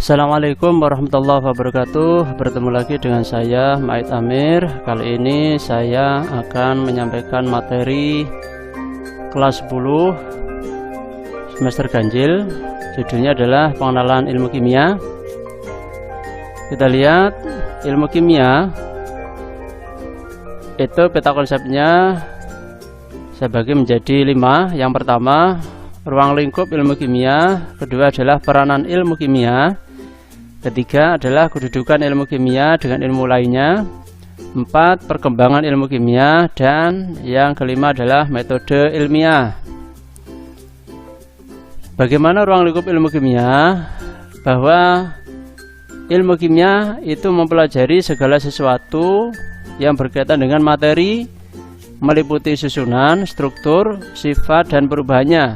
Assalamualaikum warahmatullahi wabarakatuh. Bertemu lagi dengan saya Mait Amir. Kali ini saya akan menyampaikan materi kelas 10 semester ganjil. Judulnya adalah pengenalan ilmu kimia. Kita lihat ilmu kimia itu peta konsepnya saya bagi menjadi 5. Yang pertama, ruang lingkup ilmu kimia. Kedua adalah peranan ilmu kimia. Ketiga adalah kedudukan ilmu kimia dengan ilmu lainnya. 4, perkembangan ilmu kimia. Dan yang kelima adalah metode ilmiah. Bagaimana ruang lingkup ilmu kimia? Bahwa ilmu kimia itu mempelajari segala sesuatu yang berkaitan dengan materi, meliputi susunan, struktur, sifat, dan perubahannya,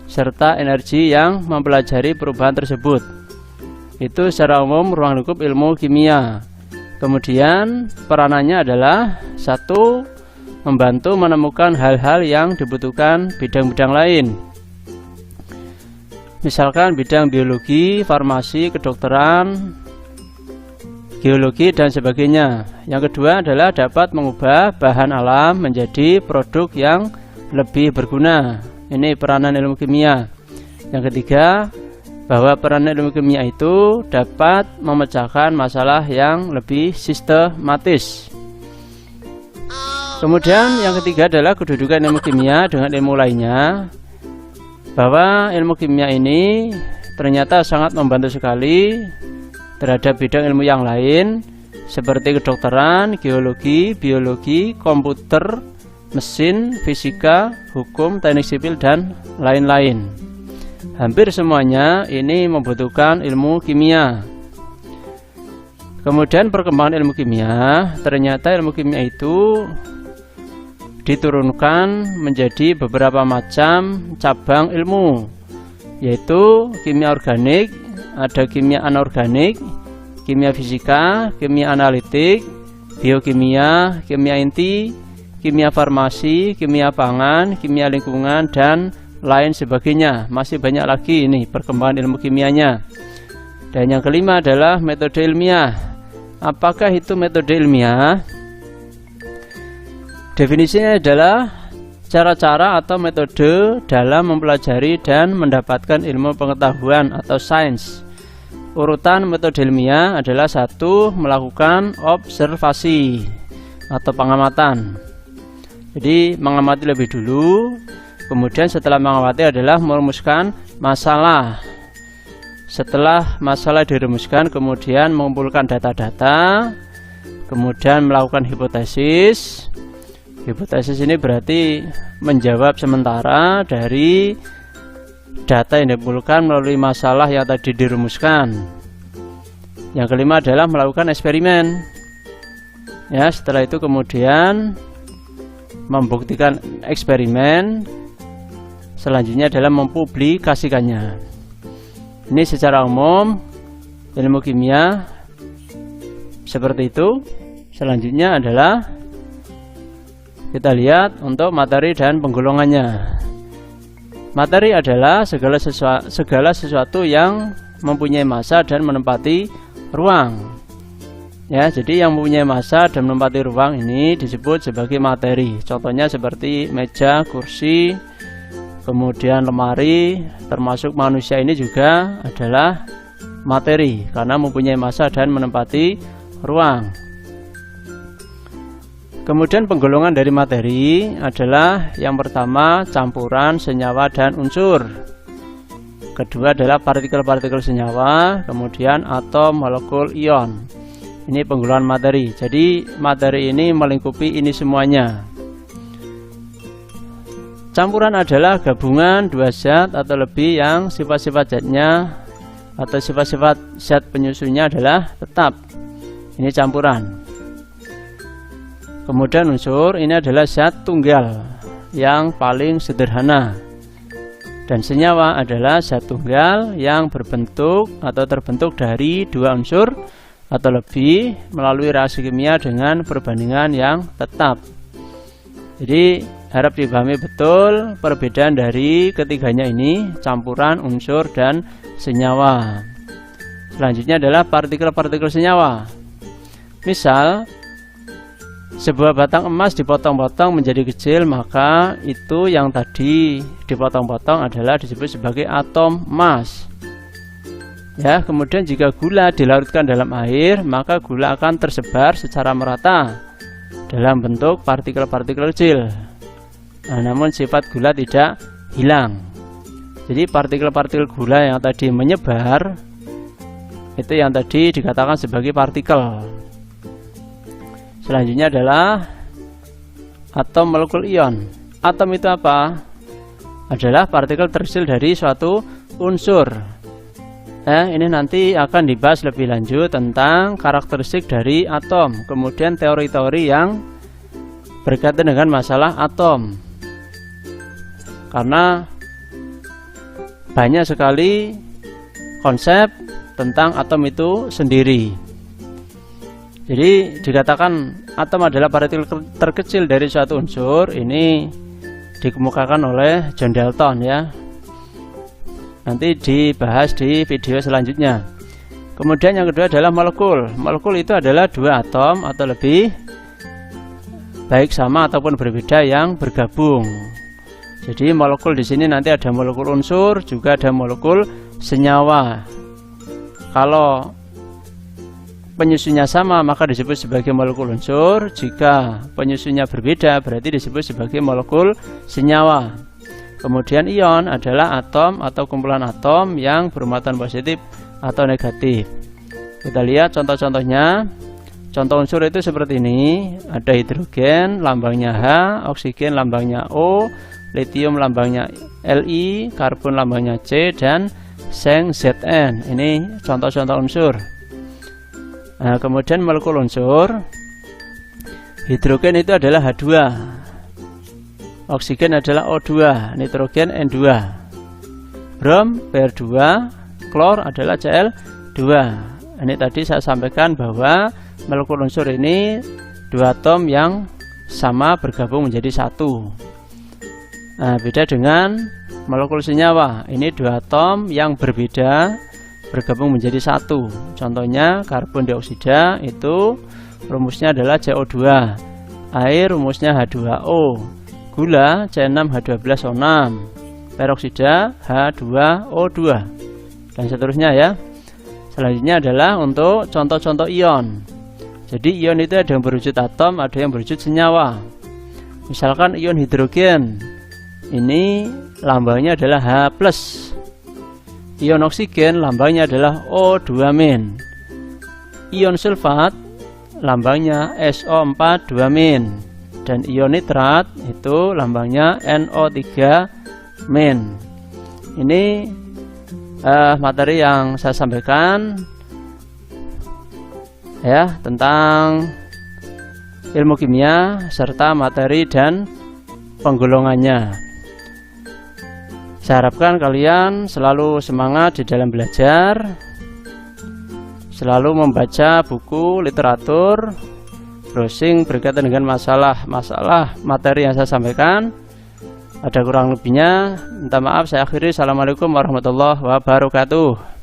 serta energi yang mempelajari perubahan tersebut. Itu secara umum ruang lingkup ilmu kimia. Kemudian peranannya adalah 1. Membantu menemukan hal-hal yang dibutuhkan bidang-bidang lain, misalkan bidang biologi, farmasi, kedokteran, geologi, dan sebagainya. Yang kedua adalah dapat mengubah bahan alam menjadi produk yang lebih berguna. Ini peranan ilmu kimia. Yang ketiga, bahwa peranan ilmu kimia itu dapat memecahkan masalah yang lebih sistematis. Kemudian yang ketiga adalah kedudukan ilmu kimia dengan ilmu lainnya. Bahwa ilmu kimia ini ternyata sangat membantu sekali terhadap bidang ilmu yang lain seperti kedokteran, geologi, biologi, komputer, mesin, fisika, hukum, teknik sipil, dan lain-lain. Hampir semuanya ini membutuhkan ilmu kimia. Kemudian perkembangan ilmu kimia, ternyata ilmu kimia itu diturunkan menjadi beberapa macam cabang ilmu, yaitu kimia organik, ada kimia anorganik, kimia fisika, kimia analitik, biokimia, kimia inti, kimia farmasi, kimia pangan, kimia lingkungan, dan lain sebagainya. Masih banyak lagi ini perkembangan ilmu kimianya. Dan yang kelima adalah metode ilmiah. Apakah itu metode ilmiah? Definisinya adalah cara-cara atau metode dalam mempelajari dan mendapatkan ilmu pengetahuan atau sains. Urutan metode ilmiah adalah 1. Melakukan observasi atau pengamatan. Jadi mengamati lebih dulu. Kemudian setelah mengamati adalah merumuskan masalah. Setelah masalah dirumuskan, kemudian mengumpulkan data-data, kemudian melakukan hipotesis. Hipotesis ini berarti menjawab sementara dari data yang dikumpulkan melalui masalah yang tadi dirumuskan. Yang kelima adalah melakukan eksperimen. Ya, setelah itu kemudian membuktikan eksperimen. Selanjutnya adalah mempublikasikannya. Ini secara umum ilmu kimia seperti itu. Selanjutnya adalah kita lihat untuk materi dan penggolongannya. Materi adalah segala sesuatu yang mempunyai massa dan menempati ruang. Ya, jadi yang mempunyai massa dan menempati ruang ini disebut sebagai materi. Contohnya seperti meja, kursi, kemudian lemari, termasuk manusia ini juga adalah materi karena mempunyai massa dan menempati ruang. Kemudian penggolongan dari materi adalah yang pertama campuran senyawa dan unsur. Kedua adalah partikel-partikel senyawa, kemudian atom, molekul, ion. Ini penggolongan materi. Jadi materi ini melingkupi ini semuanya. Campuran adalah gabungan dua zat atau lebih yang sifat-sifat zatnya atau sifat-sifat zat penyusunnya adalah tetap. Ini campuran. Kemudian unsur ini adalah zat tunggal yang paling sederhana. Dan senyawa adalah zat tunggal yang berbentuk atau terbentuk dari dua unsur atau lebih melalui reaksi kimia dengan perbandingan yang tetap. Jadi harap dipahami betul perbedaan dari ketiganya ini, campuran, unsur, dan senyawa. Selanjutnya adalah partikel-partikel senyawa. Misal, sebuah batang emas dipotong-potong menjadi kecil, maka itu yang tadi dipotong-potong adalah disebut sebagai atom emas. Ya, kemudian jika gula dilarutkan dalam air, maka gula akan tersebar secara merata dalam bentuk partikel-partikel kecil. Nah, namun sifat gula tidak hilang. Jadi partikel-partikel gula yang tadi menyebar, itu yang tadi dikatakan sebagai partikel. Selanjutnya adalah atom molekul ion. Atom itu apa? Adalah partikel terkecil dari suatu unsur. Ini nanti akan dibahas lebih lanjut tentang karakteristik dari atom, kemudian teori-teori yang berkaitan dengan masalah atom. Karena banyak sekali konsep tentang atom itu sendiri. Jadi dikatakan atom adalah partikel terkecil dari suatu unsur. Ini dikemukakan oleh John Dalton ya. Nanti dibahas di video selanjutnya. Kemudian yang kedua adalah molekul. Molekul itu adalah dua atom atau lebih, baik sama ataupun berbeda yang bergabung. Jadi molekul di sini nanti ada molekul unsur, juga ada molekul senyawa. Kalau penyusunnya sama maka disebut sebagai molekul unsur. Jika penyusunnya berbeda berarti disebut sebagai molekul senyawa. Kemudian ion adalah atom atau kumpulan atom yang bermuatan positif atau negatif. Kita lihat contoh-contohnya. Contoh unsur itu seperti ini. Ada hidrogen, lambangnya H, oksigen, lambangnya O, litium, lambangnya Li, karbon, lambangnya C, dan seng Zn. Ini contoh-contoh unsur. Nah, kemudian molekul unsur. Hidrogen itu adalah H2, oksigen adalah O2, nitrogen N2, brom Br2, klor adalah Cl2. Ini tadi saya sampaikan bahwa molekul unsur ini dua atom yang sama bergabung menjadi satu. Nah, beda dengan molekul senyawa. Ini dua atom yang berbeda bergabung menjadi satu. Contohnya karbon dioksida itu rumusnya adalah CO2, air rumusnya H2O, gula C6H12O6, peroksida H2O2, dan seterusnya ya. Selanjutnya adalah untuk contoh-contoh ion. Jadi ion itu ada yang berwujud atom, ada yang berwujud senyawa. Misalkan ion hidrogen, ini lambangnya adalah H+. Ion oksigen lambangnya adalah O2-. Ion sulfat lambangnya SO4 2-. Dan ion nitrat itu lambangnya NO3-. Ini materi yang saya sampaikan ya tentang ilmu kimia serta materi dan penggolongannya. Saya harapkan kalian selalu semangat di dalam belajar, selalu membaca buku literatur, browsing berkaitan dengan masalah materi yang saya sampaikan. Ada kurang lebihnya, minta maaf, saya akhiri. Assalamualaikum warahmatullahi wabarakatuh.